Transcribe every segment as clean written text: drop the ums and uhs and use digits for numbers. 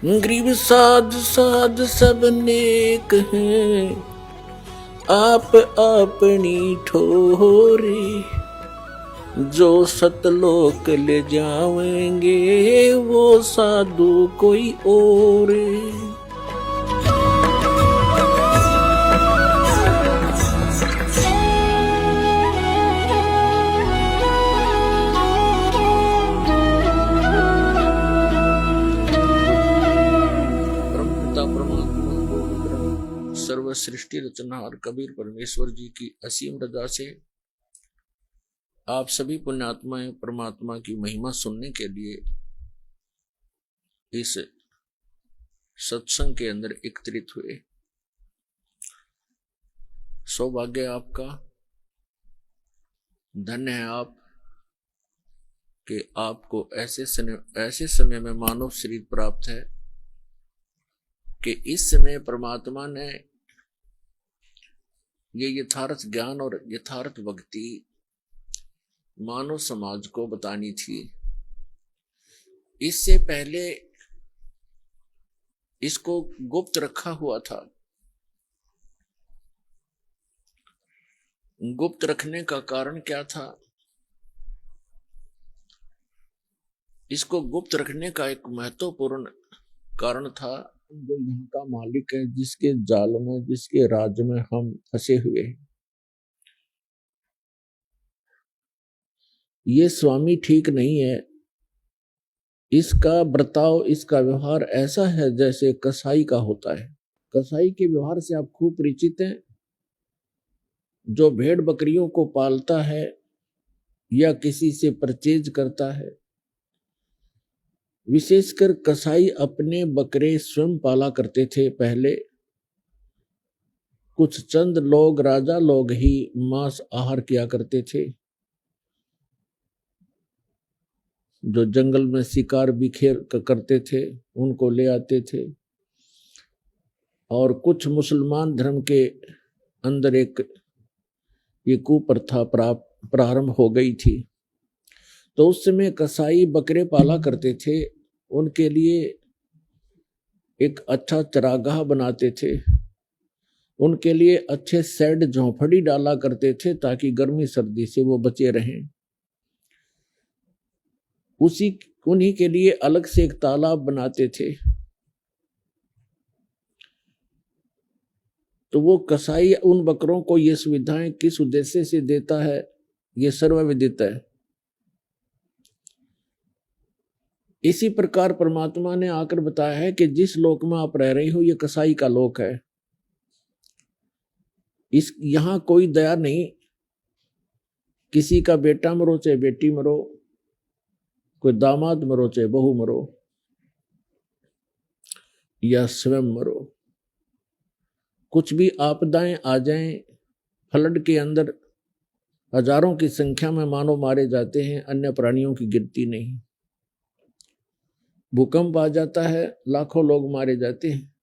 गरीब साध साध सब नेक हैं, आप अपनी ठोरे। जो सतलोक ले जावेंगे वो साधु कोई और। सर्व सृष्टि रचनहार कबीर परमेश्वर जी की असीम रजा से आप सभी पुण्यात्माएं परमात्मा की महिमा सुनने के लिए इस सत्संग के अंदर एकत्रित हुए। सौभाग्य आपका, धन्य है आप कि आपको ऐसे समय में मानव शरीर प्राप्त है कि इस समय परमात्मा ने ये यथार्थ ज्ञान और यथार्थ भक्ति मानव समाज को बतानी थी। इससे पहले इसको गुप्त रखा हुआ था। गुप्त रखने का कारण क्या था? इसको गुप्त रखने का एक महत्वपूर्ण कारण था, जो यहाँ का मालिक है, जिसके जाल में, जिसके राज में हम फंसे हुए हैं, ये स्वामी ठीक नहीं है। इसका बर्ताव, इसका व्यवहार ऐसा है जैसे कसाई का होता है। कसाई के व्यवहार से आप खूब परिचित हैं। जो भेड़ बकरियों को पालता है या किसी से परचेज करता है, विशेषकर कसाई अपने बकरे स्वयं पाला करते थे पहले। कुछ चंद लोग, राजा लोग ही मांस आहार किया करते थे। जो जंगल में शिकार बिखेर करते थे उनको ले आते थे। और कुछ मुसलमान धर्म के अंदर एक ये कुप्रथा प्रारंभ हो गई थी। तो उस समय कसाई बकरे पाला करते थे, उनके लिए एक अच्छा चरागाह बनाते थे, उनके लिए अच्छे शेड, झोंपड़ी डाला करते थे ताकि गर्मी सर्दी से वो बचे रहें। उन्हीं के लिए अलग से एक तालाब बनाते थे। तो वो कसाई उन बकरों को ये सुविधाएं किस उद्देश्य से देता है, ये सर्वविदित है। इसी प्रकार परमात्मा ने आकर बताया है कि जिस लोक में आप रह रहे हो ये कसाई का लोक है। यहां कोई दया नहीं। किसी का बेटा मरो चाहे बेटी मरो, कोई दामाद मरो चाहे बहू मरो या स्वयं मरो, कुछ भी आपदाएं आ जाएं, फ्लड के अंदर हजारों की संख्या में मानव मारे जाते हैं, अन्य प्राणियों की गिनती नहीं। भूकंप आ जाता है, लाखों लोग मारे जाते हैं।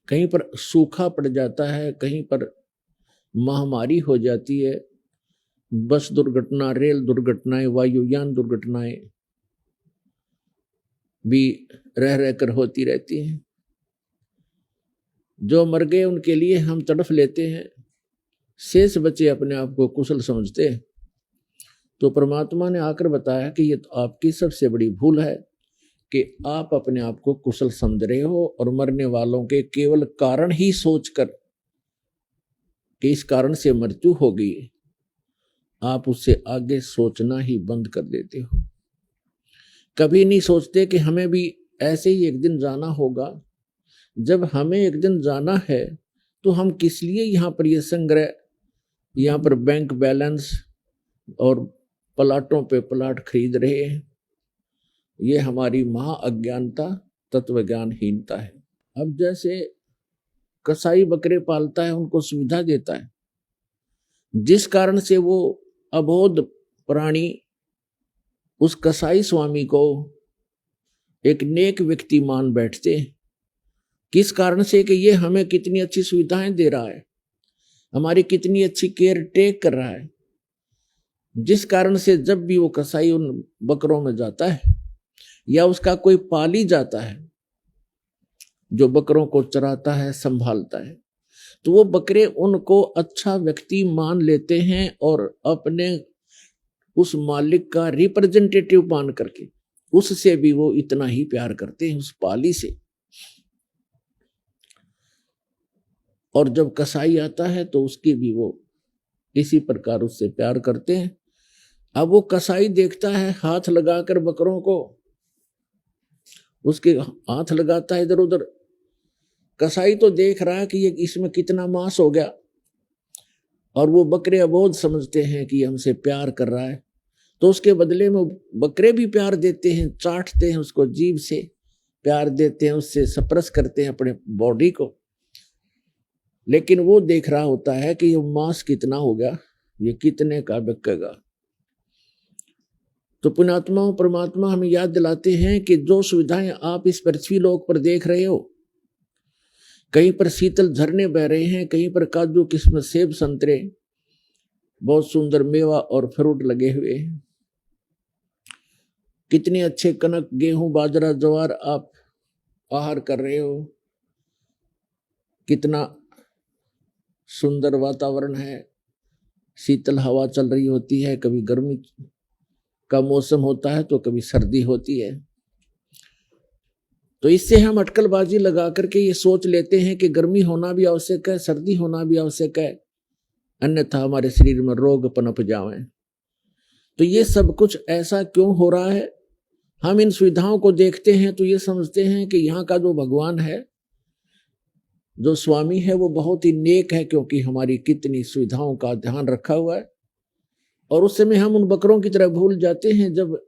कहीं पर सूखा पड़ जाता है, कहीं पर महामारी हो जाती है, बस दुर्घटना, रेल दुर्घटनाएं, वायुयान दुर्घटनाएं भी रह रहकर होती रहती हैं। जो मर गए उनके लिए हम तड़फ लेते हैं, शेष बचे अपने आप को कुशल समझते हैं। तो परमात्मा ने आकर बताया कि ये तो आपकी सबसे बड़ी भूल है कि आप अपने आप को कुशल समझ रहे हो और मरने वालों के केवल कारण ही सोचकर कि इस कारण से मृत्यु हो गई, आप उससे आगे सोचना ही बंद कर देते हो। कभी नहीं सोचते कि हमें भी ऐसे ही एक दिन जाना होगा। जब हमें एक दिन जाना है तो हम किस लिए यहाँ पर ये संग्रह, यहाँ पर बैंक बैलेंस और प्लाटों पे प्लाट खरीद रहे हैं? ये हमारी महा अज्ञानता, तत्व ज्ञानहीनता है। अब जैसे कसाई बकरे पालता है, उनको सुविधा देता है, जिस कारण से वो अबोध प्राणी उस कसाई स्वामी को एक नेक व्यक्ति मान बैठते हैं। किस कारण से? कि ये हमें कितनी अच्छी सुविधाएं दे रहा है, हमारी कितनी अच्छी केयर टेक कर रहा है। जिस कारण से जब भी वो कसाई उन बकरों में जाता है या उसका कोई पाली जाता है जो बकरों को चराता है, संभालता है, तो वो बकरे उनको अच्छा व्यक्ति मान लेते हैं और अपने उस मालिक का रिप्रेजेंटेटिव मान करके उससे भी वो इतना ही प्यार करते हैं, उस पाली से। और जब कसाई आता है तो उसकी भी वो इसी प्रकार उससे प्यार करते हैं। अब वो कसाई देखता है हाथ लगाकर बकरों को, उसके हाथ लगाता है इधर उधर, कसाई तो देख रहा है कि ये इसमें कितना मांस हो गया, और वो बकरे अबोध समझते हैं कि हमसे प्यार कर रहा है, तो उसके बदले में बकरे भी प्यार देते हैं, चाटते हैं उसको, जीभ से प्यार देते हैं, उससे स्पर्श करते हैं अपने बॉडी को। लेकिन वो देख रहा होता है कि ये मांस कितना हो गया, ये कितने का बिकेगा। तो पुण्यात्माओं, परमात्मा हमें याद दिलाते हैं कि जो सुविधाएं आप इस पृथ्वी लोक पर देख रहे हो, कहीं पर शीतल झरने बह रहे हैं, कहीं पर काजू किस्मत सेब संतरे, बहुत सुंदर मेवा और फ्रूट लगे हुए हैं, कितने अच्छे कनक गेहूं बाजरा ज्वार आप आहार कर रहे हो, कितना सुंदर वातावरण है, शीतल हवा चल रही होती है, कभी गर्मी का मौसम होता है तो कभी सर्दी होती है। तो इससे हम अटकलबाजी लगा करके ये सोच लेते हैं कि गर्मी होना भी आवश्यक है, सर्दी होना भी आवश्यक है, अन्यथा हमारे शरीर में रोग पनप जाएं। तो ये सब कुछ ऐसा क्यों हो रहा है? हम इन सुविधाओं को देखते हैं तो ये समझते हैं कि यहाँ का जो भगवान है, जो स्वामी है, वो बहुत ही नेक है, क्योंकि हमारी कितनी सुविधाओं का ध्यान रखा हुआ है। और उस समय हम उन बकरों की तरह भूल जाते हैं जब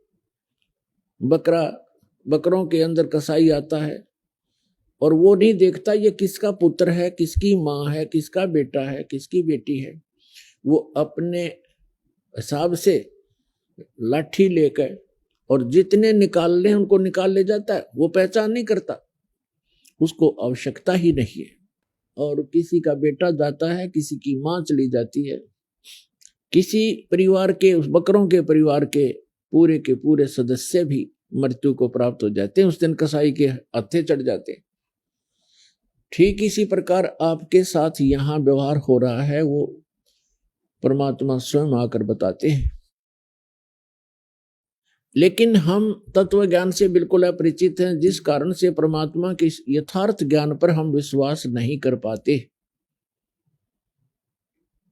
बकरों के अंदर कसाई आता है और वो नहीं देखता ये किसका पुत्र है, किसकी माँ है, किसका बेटा है, किसकी बेटी है। वो अपने हिसाब से लाठी लेकर और जितने निकालने उनको निकाल ले जाता है, वो पहचान नहीं करता, उसको आवश्यकता ही नहीं है। और किसी का बेटा जाता है, किसी की माँ चली जाती है, किसी परिवार के, उस बकरों के परिवार के पूरे सदस्य भी मृत्यु को प्राप्त हो जाते हैं, उस दिन कसाई के हत्थे चढ़ जाते हैं। ठीक इसी प्रकार आपके साथ यहाँ व्यवहार हो रहा है, वो परमात्मा स्वयं आकर बताते हैं। लेकिन हम तत्व ज्ञान से बिल्कुल अपरिचित हैं, जिस कारण से परमात्मा के यथार्थ ज्ञान पर हम विश्वास नहीं कर पाते,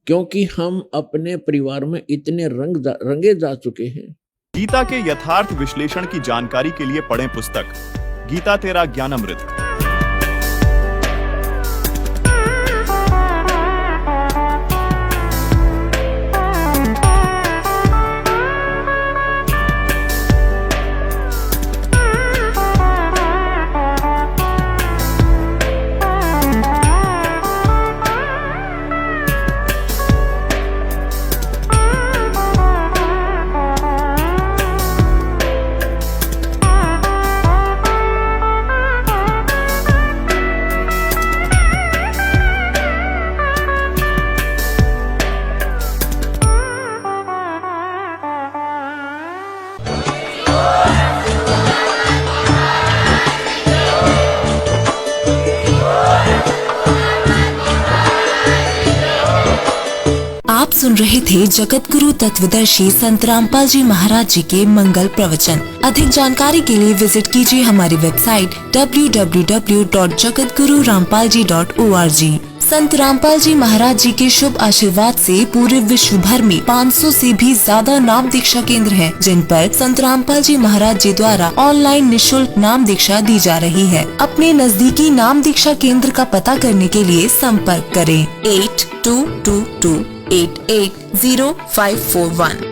क्योंकि हम अपने परिवार में इतने रंगे जा चुके हैं। गीता के यथार्थ विश्लेषण की जानकारी के लिए पढ़ें पुस्तक गीता तेरा ज्ञानामृत। आप सुन रहे थे जगत गुरु तत्वदर्शी संत रामपाल जी महाराज जी के मंगल प्रवचन। अधिक जानकारी के लिए विजिट कीजिए हमारी वेबसाइट www.jagatgururampalji.org। संत रामपाल जी महाराज जी के शुभ आशीर्वाद से पूरे विश्व भर में 500 से भी ज्यादा नाम दीक्षा केंद्र हैं, जिन पर संत रामपाल जी महाराज जी द्वारा ऑनलाइन निःशुल्क नाम दीक्षा दी जा रही है। अपने नजदीकी नाम दीक्षा केंद्र का पता करने के लिए संपर्क करें 8222880541।